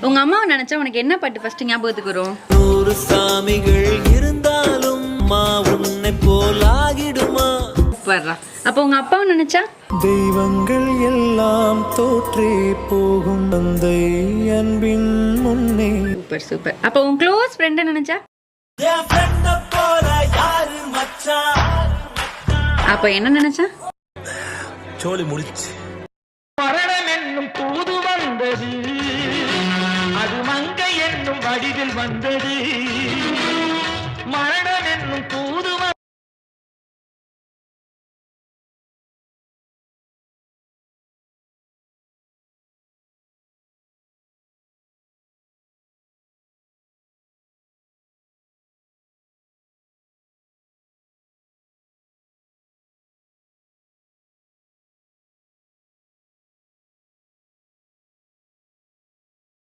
உங்க அம்மாவை நினைச்சா உனக்கு என்ன பாட்டு ஃபர்ஸ்ட் ஞாபகத்துக்கு வரும்? 100 சாமிகள் இருந்தாலும் உன்னை போலாகிடுமா. சூப்பர்ரா. அப்ப உங்க அப்பாவை நினைச்சா? தெய்வங்கள் எல்லாம் தோற்றே போகும் தந்தை அன்பின் முன்னே. Super super. அப்ப உன் க்ளோஸ் ஃப்ரெண்ட நினைச்சா? அப்ப என்ன நினைச்சா? சோலி முடிச்சு. மரணம் என்னும் தூது வந்தது, அது மங்கை என்னும் வடிவில் வந்தது. மரண